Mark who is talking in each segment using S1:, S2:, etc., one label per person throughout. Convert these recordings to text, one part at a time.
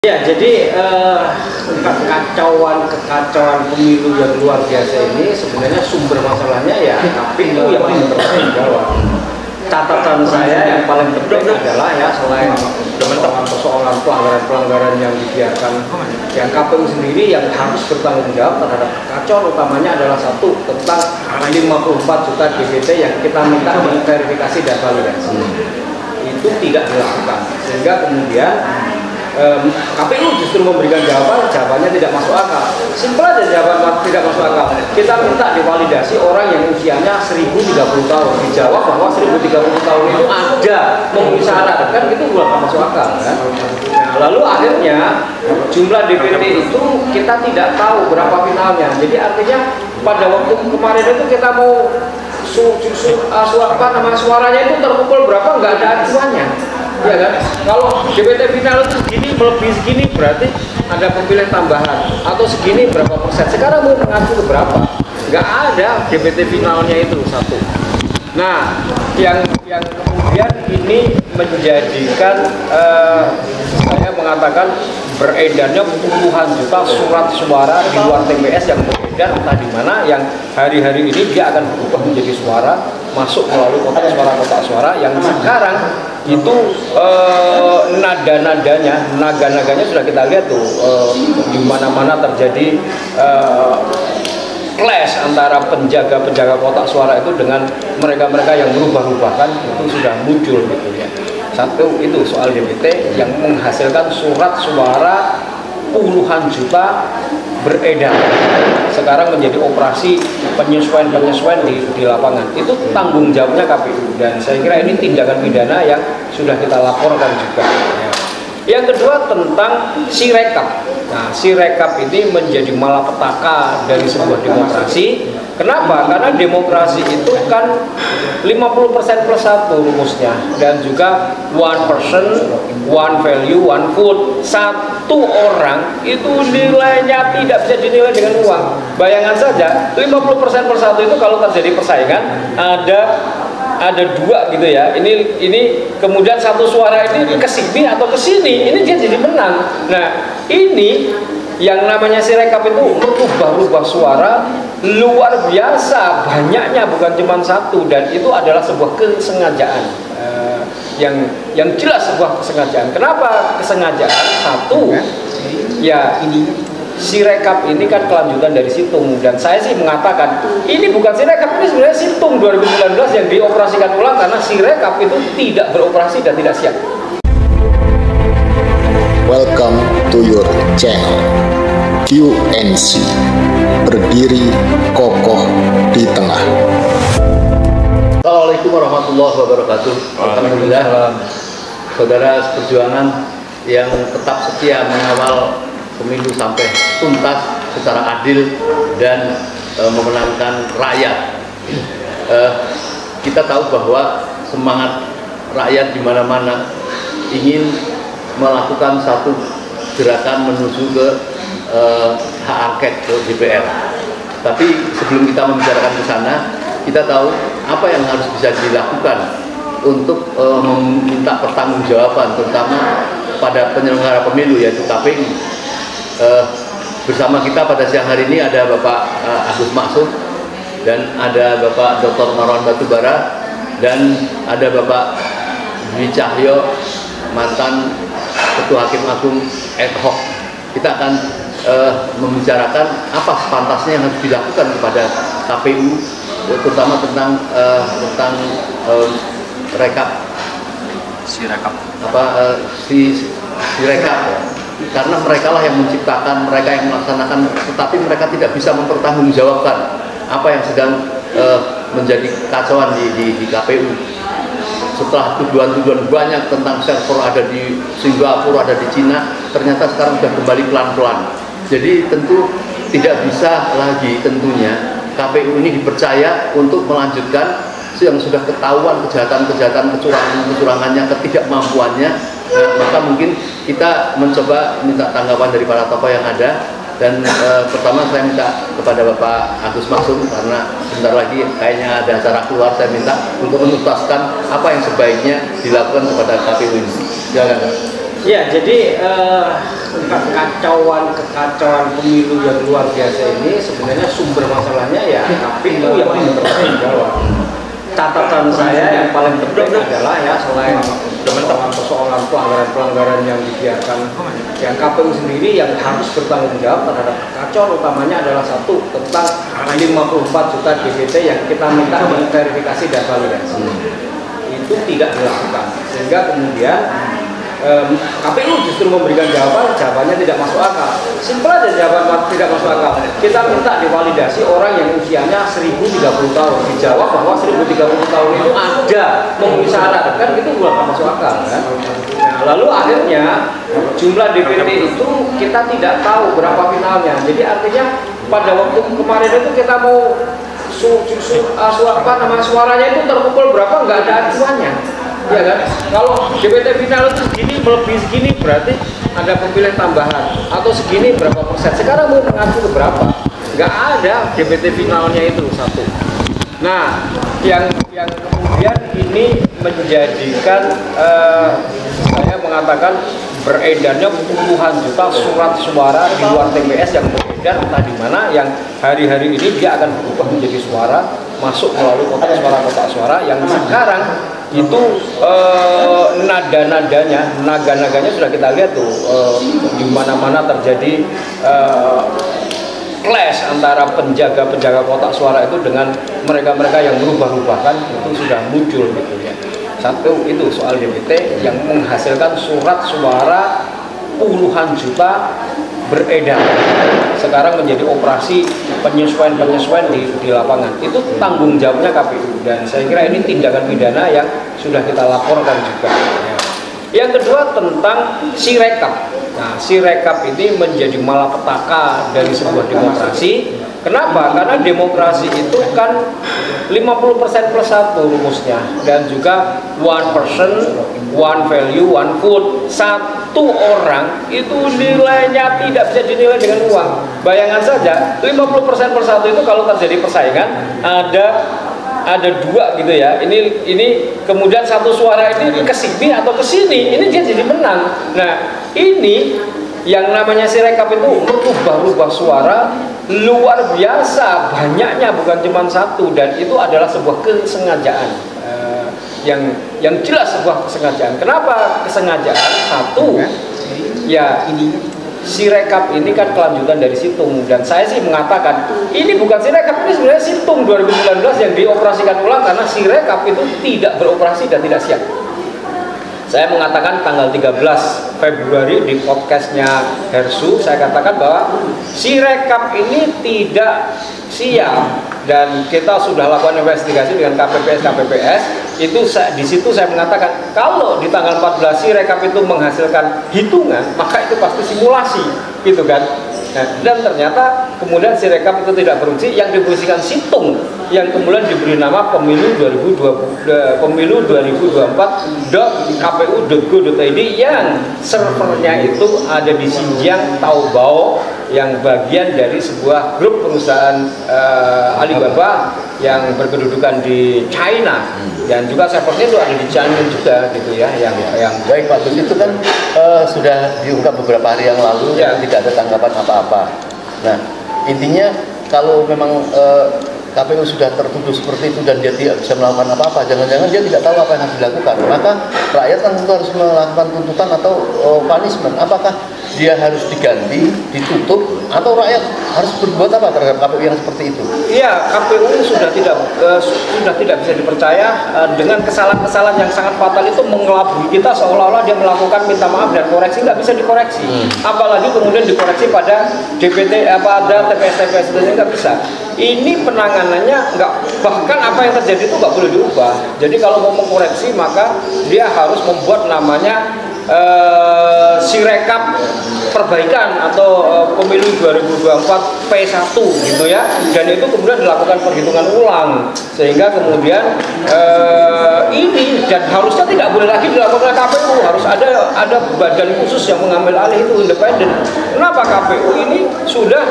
S1: Ya, jadi kekacauan pemilu yang luar biasa ini sebenarnya sumber masalahnya ya KPU yang bertanggung jawab. Catatan saya yang paling penting adalah ya selain persoalan pelanggaran yang dibiarkan, yang KPU sendiri yang harus bertanggung jawab terhadap kekacauan utamanya adalah satu tentang 54 juta DPT yang kita minta verifikasi dan validasi. Itu tidak dilakukan sehingga kemudian KPU justru memberikan jawabannya tidak masuk akal. Simpel aja jawaban tidak masuk akal. Kita minta divalidasi orang yang usianya 1030 tahun. Dijawab bahwa 1030 tahun itu ada memenuhi syarat, kan itu nggak masuk akal kan? Nah, lalu akhirnya jumlah DPT itu kita tidak tahu berapa finalnya. Jadi artinya pada waktu kemarin itu kita mau suaranya itu terkumpul berapa nggak ada acuannya. Ya kan? Kalau DPT final itu segini melebihi segini berarti ada pemilih tambahan atau segini berapa persen. Sekarang mau mengacu ke berapa? Nggak ada DPT finalnya itu satu. Nah, yang kemudian ini menjadikan saya mengatakan beredarnya puluhan juta surat suara di luar TPS yang beredar entah di mana, yang hari-hari ini dia akan berubah menjadi suara masuk melalui kotak suara yang sekarang itu naga-naganya sudah kita lihat tuh di mana-mana terjadi clash antara penjaga kotak suara itu dengan mereka-mereka yang berubah-ubahkan itu sudah muncul gitu ya. Satu itu soal DPT yang menghasilkan surat suara puluhan juta beredar sekarang menjadi operasi penyesuaian di lapangan. Itu tanggung jawabnya KPU dan saya kira ini tindakan pidana yang sudah kita laporkan juga. Yang kedua tentang Sirekap. Nah, Sirekap ini menjadi malapetaka dari sebuah demokrasi. Kenapa? Karena demokrasi itu kan 50% plus 1 rumusnya, dan juga one person, one value, one vote. Satu orang itu nilainya tidak bisa dinilai dengan uang. Bayangan saja 50% plus 1 itu kalau terjadi persaingan ada dua gitu ya. Ini kemudian satu suara ini ke sini atau ke sini, ini dia jadi menang. Nah, ini yang namanya Sirekap itu merubah suara luar biasa banyaknya, bukan cuma satu, dan itu adalah sebuah kesengajaan yang jelas sebuah kesengajaan. Kenapa kesengajaan? Satu ya ini Sirekap ini kan kelanjutan dari Situng, dan saya sih mengatakan ini bukan Sirekap, ini sebenarnya Situng 2019 yang dioperasikan ulang karena Sirekap itu tidak beroperasi dan tidak siap.
S2: Welcome to your channel QNC, berdiri kokoh di tengah.
S3: Assalamualaikum warahmatullahi wabarakatuh. Alhamdulillah, saudara seperjuangan yang tetap setia mengawal pemilu sampai tuntas secara adil dan memenangkan rakyat. Kita tahu bahwa semangat rakyat di mana-mana ingin melakukan satu gerakan menuju ke hak angket ke DPR. Tapi sebelum kita membicarakan ke sana, kita tahu apa yang harus bisa dilakukan untuk meminta pertanggungjawaban, terutama pada penyelenggara pemilu yaitu KPU. Bersama kita pada siang hari ini ada Bapak Agus Maksum, dan ada Bapak Dr. Marwan Batubara, dan ada Bapak Dwi Cahyo, mantan Ketua Hakim Agung ad hoc. Kita akan membicarakan apa sepantasnya yang harus dilakukan kepada KPU, terutama tentang Sirekap, Sirekap. Karena mereka lah yang menciptakan, mereka yang melaksanakan, tetapi mereka tidak bisa mempertanggungjawabkan apa yang sedang menjadi kacauan di KPU. Setelah tuduhan-tuduhan banyak tentang server ada di Singapura, ada di Cina, ternyata sekarang sudah kembali pelan-pelan. Jadi tentu tidak bisa lagi tentunya KPU ini dipercaya untuk melanjutkan yang sudah ketahuan kejahatan-kejahatan, kecurangannya, ketidakmampuannya. Nah, maka mungkin kita mencoba minta tanggapan dari para tokoh yang ada. Dan pertama saya minta kepada Bapak Agus Maksum, karena sebentar lagi kayaknya ada acara keluar, saya minta untuk menuntaskan apa yang sebaiknya dilakukan kepada KPU ini. Silakan.
S1: Ya, jadi kekacauan pemilu yang luar biasa ini sebenarnya sumber masalahnya ya KPU yang paling bertanggung jawab. Catatan saya yang paling penting adalah ya selain persoalan pelanggaran yang dibiarkan, yang KPU sendiri yang harus bertanggung jawab terhadap kekacauan utamanya adalah satu tentang 54 juta DPT yang kita minta verifikasi dan validasi. Itu tidak dilakukan sehingga kemudian KPU justru memberikan jawabannya tidak masuk akal. Simpel aja jawaban tidak masuk akal. Kita minta divalidasi orang yang usianya 1030 tahun. Dijawab bahwa 1030 tahun itu ada memenuhi syarat, kan itu bukan masuk akal kan? Nah, lalu akhirnya jumlah DPT itu kita tidak tahu berapa finalnya. Jadi artinya pada waktu kemarin itu kita mau suaranya itu terkumpul berapa nggak ada acuannya. Ya kan? Kalau DPT final itu segini melebihi segini berarti ada pemilih tambahan atau segini berapa persen. Sekarang mau mengacu ke berapa? Nggak ada DPT finalnya itu satu. Nah, yang kemudian ini menjadikan saya mengatakan beredarnya puluhan juta surat suara di luar TPS yang beredar entah di mana yang hari-hari ini dia akan berubah menjadi suara masuk melalui kotak suara yang sekarang itu naga-naganya sudah kita lihat tuh di mana-mana terjadi clash antara penjaga kotak suara itu dengan mereka-mereka yang berubah-ubah kan itu sudah muncul gitu ya. Satu itu soal DPT yang menghasilkan surat suara puluhan juta beredar sekarang menjadi operasi penyesuaian di lapangan. Itu tanggung jawabnya KPU dan saya kira ini tindakan pidana yang sudah kita laporkan juga. Yang kedua tentang Sirekap. Nah, Sirekap ini menjadi malapetaka dari sebuah demokrasi. Kenapa? Karena demokrasi itu kan 50% plus 1 rumusnya dan juga one person, one value, one vote. Satu orang itu nilainya tidak bisa dinilai dengan uang. Bayangan saja 50% plus 1 itu kalau terjadi persaingan ada dua gitu ya. Ini kemudian satu suara ini ke sini atau ke sini, ini dia jadi menang. Nah, ini yang namanya Sirekap itu merubah suara luar biasa banyaknya, bukan cuma satu, dan itu adalah sebuah kesengajaan yang jelas sebuah kesengajaan. Kenapa kesengajaan? Satu ya Sirekap ini kan kelanjutan dari Situng dan saya sih mengatakan ini bukan Sirekap, ini sebenarnya Situng 2019 yang dioperasikan ulang karena Sirekap itu tidak beroperasi dan tidak siap. Saya mengatakan tanggal 13 Februari di podcastnya Hersu, saya katakan bahwa Sirekap ini tidak siap dan kita sudah lakukan investigasi dengan KPPS itu di situ saya mengatakan kalau di tanggal 14 Sirekap itu menghasilkan hitungan maka itu pasti simulasi gitu kan. Nah, dan ternyata kemudian Sirekap itu tidak berfungsi, yang difungsikan Situng yang kemudian diberi nama pemilu 2024.kpu.go.id yang servernya itu ada di Xinjiang Taobao yang bagian dari sebuah grup perusahaan Alibaba yang berkedudukan di China dan juga servernya itu ada di China juga gitu ya yang
S3: baik Pak Gus, itu kan sudah diungkap beberapa hari yang lalu ya. Tidak ada tanggapan apa-apa. Nah, intinya kalau memang KPU sudah tertuduh seperti itu dan dia tidak bisa melakukan apa-apa, jangan-jangan dia tidak tahu apa yang harus dilakukan, maka rakyat kan tentu harus melakukan tuntutan atau punishment. Apakah dia harus diganti, ditutup, atau rakyat harus berbuat apa terhadap KPU yang seperti itu?
S1: Iya, KPU sudah tidak bisa dipercaya dengan kesalahan-kesalahan yang sangat fatal itu mengelabui kita seolah-olah dia melakukan minta maaf dan koreksi, nggak bisa dikoreksi. Apalagi kemudian dikoreksi pada DPT pada TPS itu nggak bisa. Ini penanganannya bahkan apa yang terjadi itu nggak boleh diubah. Jadi kalau mau mengkoreksi maka dia harus membuat namanya Sirekap perbaikan atau pemilu 2024 P1 gitu ya, dan itu kemudian dilakukan perhitungan ulang sehingga kemudian ini dan harusnya tidak boleh lagi dilakukan oleh KPU, harus ada badan khusus yang mengambil alih itu independen. Kenapa KPU ini sudah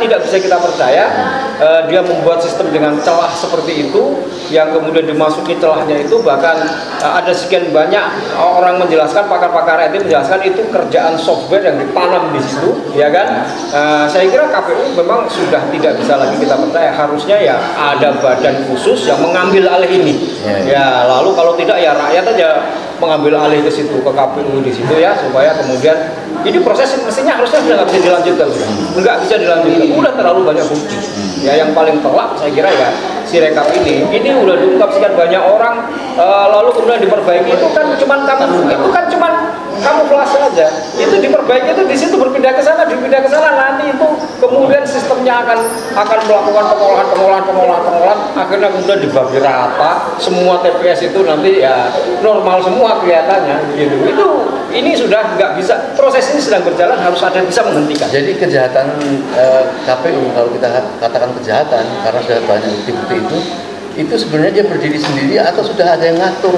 S1: tidak bisa kita percaya, dia membuat sistem dengan celah seperti itu yang kemudian dimasuki celahnya itu bahkan ada sekian banyak orang menjelaskan, pakar-pakar IT menjelaskan itu kerjaan software yang ditanam di situ, ya kan? Saya kira KPU memang sudah tidak bisa lagi kita percaya, harusnya ya ada badan khusus yang mengambil alih ini. Ya, lalu kalau tidak ya rakyat aja mengambil alih ke situ, ke KPU di situ ya, supaya kemudian ini proses mestinya harusnya sudah nggak bisa dilanjutkan, nggak bisa dilanjutkan, udah terlalu banyak bukti. Ya yang paling telak saya kira ya Sirekap ini udah diungkap sekian banyak orang, lalu kemudian diperbaiki itu kan cuman kamuflase aja. Itu diperbaiki itu di situ berpindah ke sana, nanti itu kemudian sistemnya akan melakukan pengolahan, akhirnya kemudian dibagi rata, semua TPS itu nanti ya normal semua kelihatannya gitu. Ini sudah nggak bisa, proses ini sedang berjalan, harus ada yang bisa menghentikan.
S3: Jadi kejahatan KPU, kalau kita katakan kejahatan karena sudah banyak bukti-bukti itu sebenarnya dia berdiri sendiri atau sudah ada yang ngatur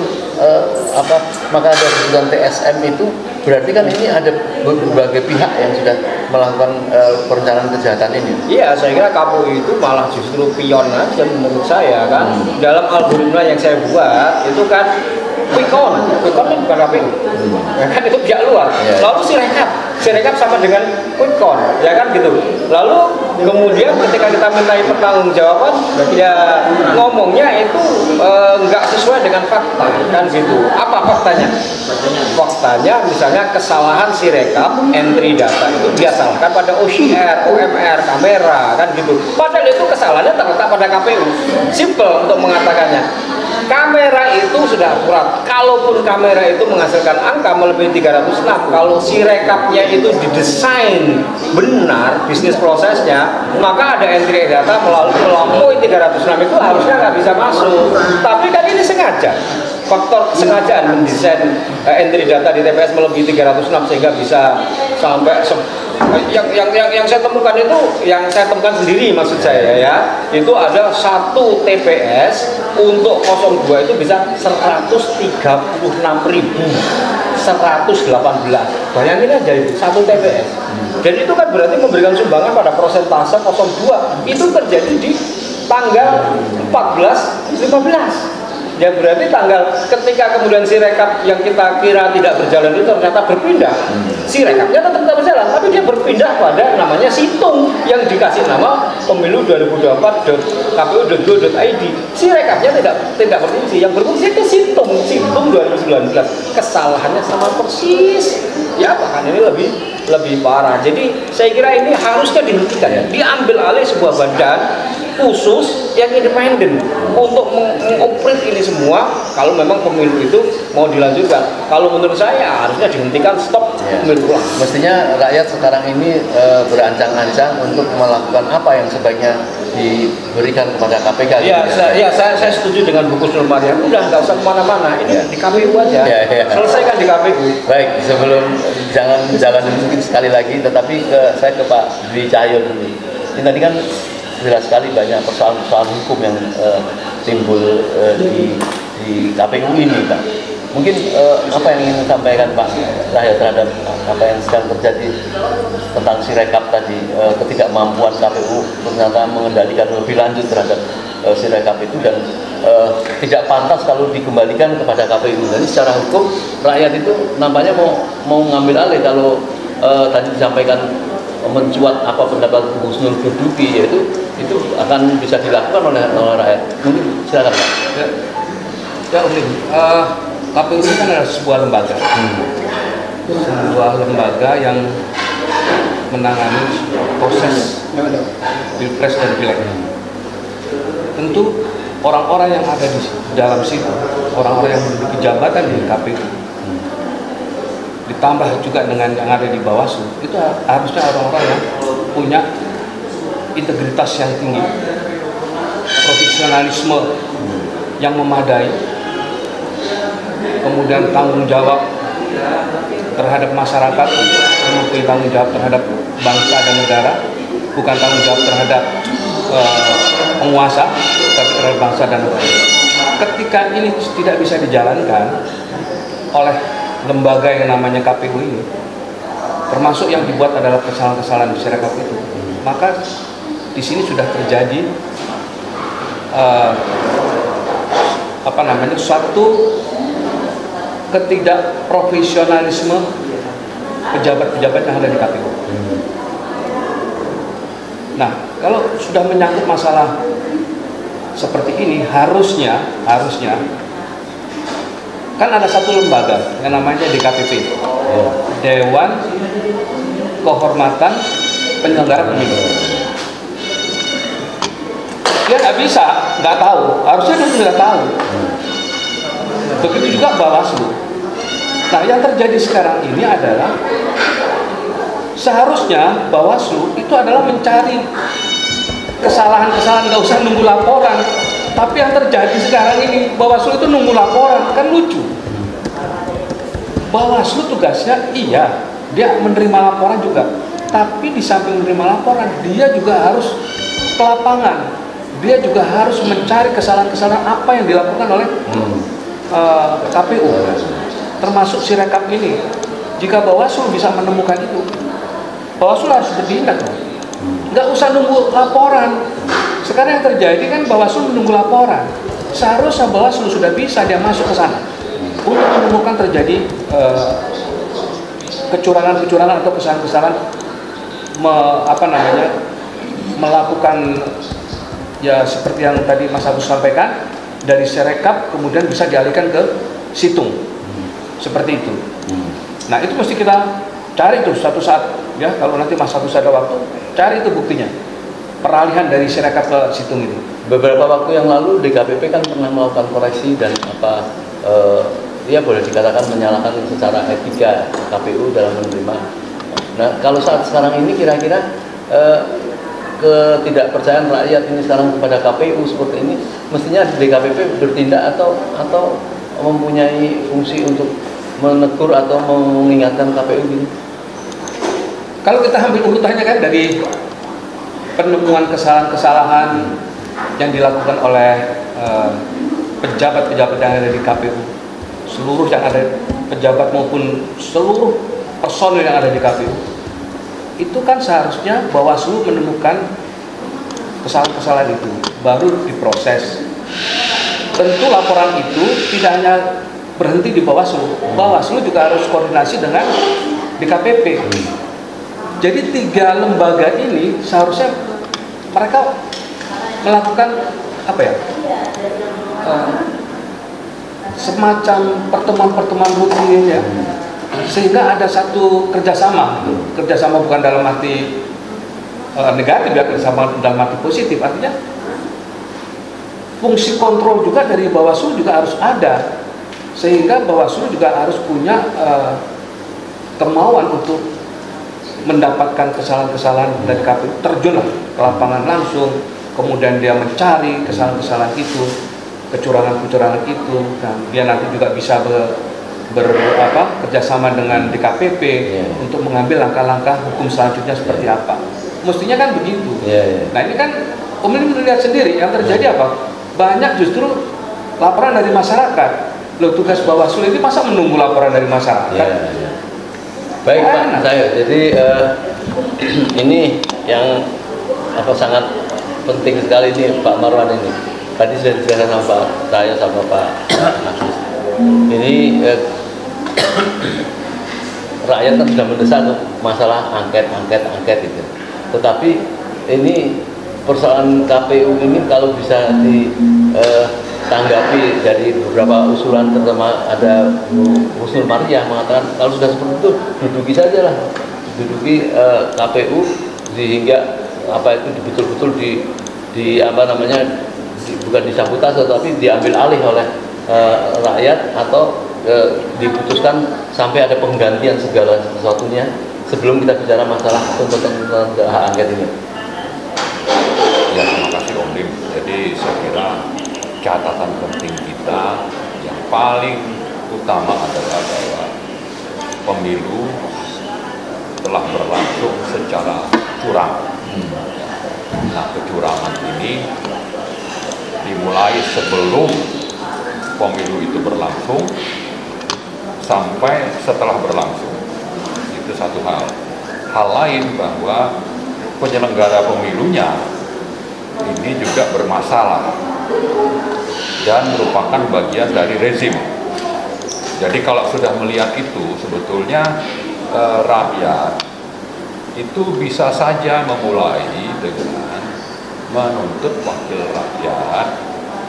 S3: maka ada sebutan TSM itu berarti kan ini ada berbagai pihak yang sudah melakukan perencanaan kejahatan ini.
S1: Iya, saya kira KPU itu malah justru pion aja menurut saya kan. Dalam algoritma yang saya buat itu kan quick count kan bukan KPU, ya kan itu pihak luar. Lalu Sirekap sama dengan quick count, ya kan gitu. Lalu kemudian ketika kita mintai pertanggungjawaban, ya ngomongnya itu nggak sesuai dengan fakta, kan gitu. Apa faktanya? Faktanya misalnya kesalahan Sirekap entry data itu dia salahkan pada OCR, OMR, kamera, kan gitu. Padahal itu kesalahannya terletak pada KPU. Simple untuk mengatakannya. Kamera itu sudah akurat. Kalaupun kamera itu menghasilkan angka melebihi 306, kalau Sirekapnya itu didesain benar bisnis prosesnya, maka ada entry data melampaui 306 itu harusnya nggak bisa masuk. Tapi kan ini sengaja, faktor kesengajaan mendesain entry data di TPS melebihi 306 sehingga bisa sampai yang saya temukan itu, yang saya temukan sendiri maksud saya ya, itu ada satu TPS untuk 02 itu bisa 136.118. Bayangin aja itu satu TPS. Jadi itu kan berarti memberikan sumbangan pada persentase 02 itu terjadi di tanggal 14-15. Ya berarti ketika kemudian Sirekap yang kita kira tidak berjalan itu ternyata berpindah. Sirekapnya tetap berjalan, tapi dia berpindah pada namanya situng yang dikasih nama pemilu 2024.kpu.go.id. Sirekapnya tidak berfungsi, yang berfungsi itu situng 2019. Kesalahannya sama persis. Ya bahkan ini lebih parah. Jadi saya kira ini harusnya dihentikan ya. Diambil alih sebuah badan khusus yang independen untuk mengoperate ini semua. Kalau memang pemilu itu mau dilanjutkan, kalau menurut saya harusnya dihentikan, stop pemilu ulang.
S3: Mestinya rakyat sekarang ini berancang-ancang untuk melakukan apa yang sebaiknya diberikan kepada KPK.
S1: Saya setuju dengan buku Nur Mariam. Udah nggak usah kemana-mana, ini di KPU aja. Selesaikan di KPU.
S3: Baik, sebelum jangan mungkin sekali lagi, tetapi saya ke Pak Dwi Cahyo dulu. Ini tadi kan jelas sekali banyak persoalan hukum yang timbul di KPU ini, Pak. Mungkin apa yang ingin disampaikan Pak Cahyo terhadap apa yang sedang terjadi tentang Sirekap tadi, ketidakmampuan KPU ternyata mengendalikan lebih lanjut terhadap Sirekap itu, dan tidak pantas kalau dikembalikan kepada KPU. Jadi secara hukum rakyat itu nampaknya mau ngambil alih kalau tadi disampaikan mencuat apa pendapat Husnul Burduki, yaitu itu akan bisa dilakukan oleh rakyat. Mungkin silakan Pak.
S1: KPU ini kan adalah sebuah lembaga, yang menangani proses pilpres dan pileg. Tentu orang-orang yang ada di dalam situ, orang-orang yang memiliki jabatan di KPU, ditambah juga dengan yang ada di Bawaslu, itu harusnya orang-orang yang punya integritas yang tinggi, profesionalisme yang memadai, kemudian tanggung jawab terhadap masyarakat, memiliki tanggung jawab terhadap bangsa dan negara, bukan tanggung jawab terhadap penguasa, tapi terhadap bangsa dan negara. Ketika ini tidak bisa dijalankan oleh lembaga yang namanya KPU ini, termasuk yang dibuat adalah kesalahan-kesalahan di Sirekap itu, maka di sini sudah terjadi suatu ketidakprofesionalisme pejabat-pejabat yang ada di KPU. Nah, kalau sudah menyangkut masalah seperti ini, harusnya kan ada satu lembaga yang namanya DKPP, Dewan Kehormatan Penyelenggara Pemilu. Dia nggak tahu, harusnya dia sudah tahu. Begitu juga Bawaslu. Nah, yang terjadi sekarang ini adalah seharusnya Bawaslu itu adalah mencari kesalahan-kesalahan, nggak usah nunggu laporan. Tapi yang terjadi sekarang ini, Bawaslu itu nunggu laporan, kan lucu. Bawaslu tugasnya iya, dia menerima laporan juga. Tapi di samping menerima laporan, dia juga harus ke lapangan. Dia juga harus mencari kesalahan-kesalahan apa yang dilakukan oleh KPU, termasuk Sirekap ini. Jika Bawaslu bisa menemukan itu, Bawaslu harus bertindak. Nggak usah nunggu laporan. Sekarang yang terjadi kan Bawaslu menunggu laporan. Seharusnya Bawaslu sudah bisa dia masuk ke sana untuk menemukan terjadi kecurangan-kecurangan atau kesalahan-kesalahan melakukan ya seperti yang tadi Mas Agus sampaikan, dari Sirekap kemudian bisa dialihkan ke Situng, seperti itu. Nah, itu mesti kita cari tuh suatu saat, ya, kalau nanti Mas Agus ada waktu, cari itu buktinya, peralihan dari Sirekap ke Situng itu.
S3: Beberapa waktu yang lalu DKPP kan pernah melakukan koreksi dan dia boleh dikatakan menyalahkan secara etika KPU dalam menerima. Nah, kalau saat sekarang ini kira-kira ketidakpercayaan rakyat ini sekarang kepada KPU seperti ini, mestinya DKPP bertindak atau mempunyai fungsi untuk menegur atau mengingatkan KPU gitu?
S1: Kalau kita ambil urutannya kan dari penemuan kesalahan-kesalahan yang dilakukan oleh pejabat-pejabat yang ada di KPU, seluruh yang ada pejabat maupun seluruh personil yang ada di KPU, itu kan seharusnya Bawaslu menemukan kesalahan-kesalahan itu baru diproses. Tentu laporan itu tidak hanya berhenti di Bawaslu, Bawaslu juga harus koordinasi dengan DKPP. Jadi 3 lembaga ini seharusnya mereka melakukan semacam pertemuan-pertemuan rutin, ya, sehingga ada satu kerjasama bukan dalam arti negatif, ya, kerjasama dalam arti positif. Artinya fungsi kontrol juga dari Bawaslu juga harus ada, sehingga Bawaslu juga harus punya kemauan untuk mendapatkan kesalahan-kesalahan dari KPU, terjunlah ke lapangan langsung, kemudian dia mencari kesalahan-kesalahan itu, kecurangan-kecurangan itu, dan dia nanti juga bisa kerjasama dengan DKPP untuk mengambil langkah-langkah hukum selanjutnya seperti apa. Mestinya kan begitu. Nah, ini kan pemilih melihat sendiri yang terjadi apa? Banyak justru laporan dari masyarakat. Loh, tugas Bawaslu ini masa menunggu laporan dari masyarakat?
S3: Baik, Pak, jadi ini yang sangat penting sekali ini Pak Marwan ini. Tadi sudah dijelaskan sama saya sama Pak Agus. Ini rakyat kan sudah mendesak masalah angket itu. Tetapi ini persoalan KPU ini kalau bisa ditanggapi dari beberapa usulan, terutama ada usul Maria mengatakan kalau sudah seperti itu duduki saja lah, KPU sehingga itu betul-betul bukan disabotase tapi diambil alih oleh rakyat atau diputuskan sampai ada penggantian segala sesuatunya sebelum kita bicara masalah tuntutan hak angket ini.
S4: Ya, terima kasih Om Lim. Jadi saya kira catatan penting kita yang paling utama adalah bahwa pemilu telah berlangsung secara curang. Nah, kecurangan ini dimulai sebelum pemilu itu berlangsung sampai setelah berlangsung. Itu satu hal. Hal lain bahwa penyelenggara pemilunya ini juga bermasalah dan merupakan bagian dari rezim. Jadi kalau sudah melihat itu, sebetulnya rakyat itu bisa saja memulai dengan menuntut wakil rakyat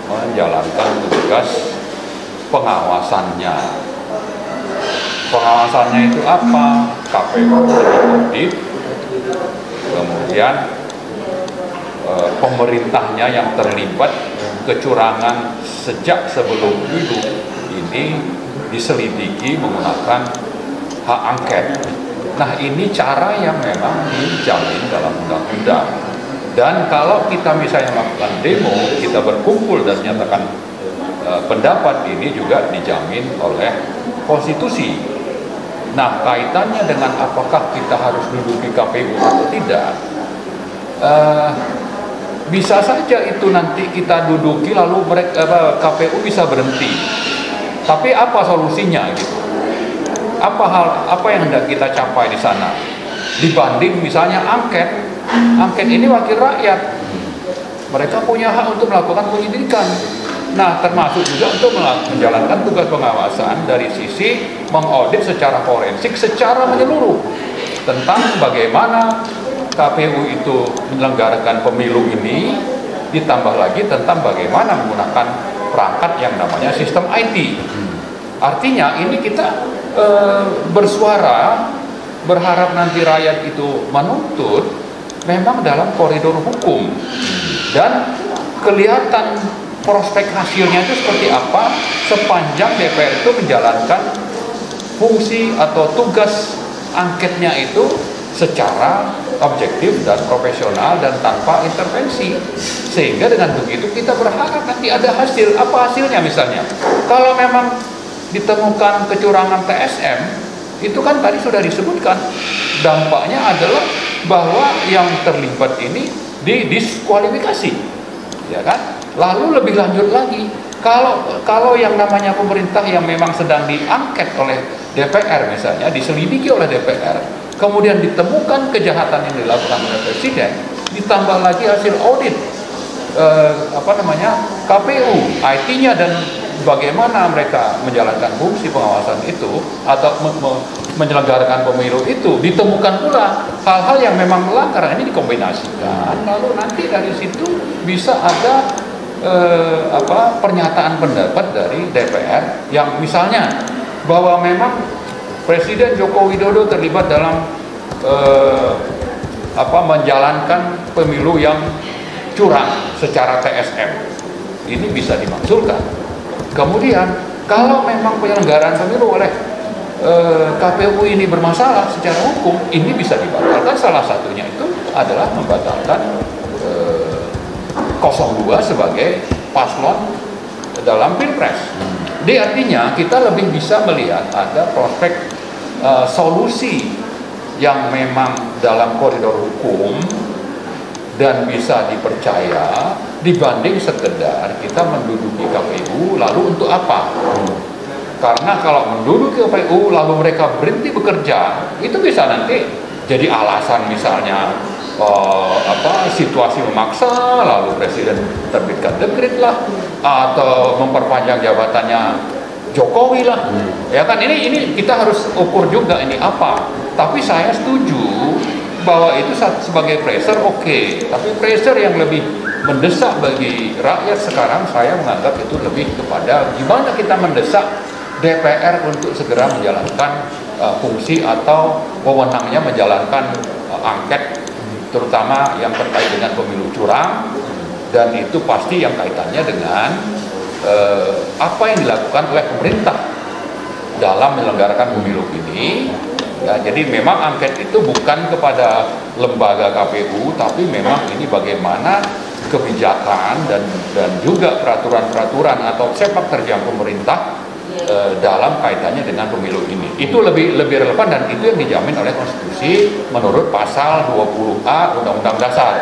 S4: menjalankan tugas pengawasannya. Pengawasannya itu apa? KPU audit, kemudian pemerintahnya yang terlibat kecurangan sejak sebelum pemilu ini diselidiki menggunakan hak angket. Nah, ini cara yang memang dijamin dalam undang-undang. Dan kalau kita misalnya melakukan demo, kita berkumpul dan menyatakan pendapat, ini juga dijamin oleh konstitusi. Nah, kaitannya dengan apakah kita harus duduki KPU atau tidak, bisa saja itu nanti kita duduki lalu KPU bisa berhenti. Tapi apa solusinya gitu? Apa yang hendak kita capai di sana? Dibanding misalnya angket ini wakil rakyat, mereka punya hak untuk melakukan penyidikan. Nah, termasuk juga untuk menjalankan tugas pengawasan dari sisi mengaudit secara forensik, secara menyeluruh tentang bagaimana KPU itu menyelenggarakan pemilu ini, ditambah lagi tentang bagaimana menggunakan perangkat yang namanya sistem IT. Artinya ini kita bersuara, berharap nanti rakyat itu menuntut memang dalam koridor hukum, dan kelihatan prospek hasilnya itu seperti apa sepanjang DPR itu menjalankan fungsi atau tugas angketnya itu secara objektif dan profesional dan tanpa intervensi. Sehingga dengan begitu kita berharap nanti ada hasil. Apa hasilnya misalnya? Kalau memang ditemukan kecurangan TSM, itu kan tadi sudah disebutkan, dampaknya adalah bahwa yang terlibat ini didiskualifikasi, ya kan? Lalu lebih lanjut lagi, kalau yang namanya pemerintah yang memang sedang diangket oleh DPR misalnya, diselidiki oleh DPR, kemudian ditemukan kejahatan yang dilakukan oleh Presiden, ditambah lagi hasil audit KPU, IT-nya dan bagaimana mereka menjalankan fungsi pengawasan itu atau menyelenggarakan pemilu itu, ditemukan pula hal-hal yang memang melanggar, ini dikombinasikan, lalu nanti dari situ bisa ada pernyataan pendapat dari DPR yang misalnya bahwa memang Presiden Joko Widodo terlibat dalam menjalankan pemilu yang curang secara TSM, ini bisa dimakzulkan. Kemudian kalau memang penyelenggaraan pemilu oleh KPU ini bermasalah secara hukum, ini bisa dibatalkan. Salah satunya itu adalah membatalkan 02 sebagai paslon dalam Pilpres. Jadi artinya kita lebih bisa melihat ada prospek solusi yang memang dalam koridor hukum dan bisa dipercaya dibanding sekedar kita menduduki KPU lalu untuk apa? Karena kalau menduduki KPU lalu mereka berhenti bekerja, itu bisa nanti jadi alasan misalnya situasi memaksa lalu Presiden terbitkan dekret lah, atau memperpanjang jabatannya Jokowi lah, ya kan? Ini kita harus ukur juga ini apa. Tapi saya setuju bahwa itu sebagai pressure oke. Tapi pressure yang lebih mendesak bagi rakyat sekarang, saya menganggap itu lebih kepada gimana kita mendesak DPR untuk segera menjalankan fungsi atau wewenangnya menjalankan angket, terutama yang terkait dengan pemilu curang, dan itu pasti yang kaitannya dengan apa yang dilakukan oleh pemerintah dalam menyelenggarakan pemilu ini. Ya, jadi memang angket itu bukan kepada lembaga KPU, tapi memang ini bagaimana kebijakan dan juga peraturan-peraturan atau sepak terjang pemerintah dalam kaitannya dengan pemilu ini. Itu lebih relevan dan itu yang dijamin oleh konstitusi menurut pasal 20A Undang-Undang Dasar.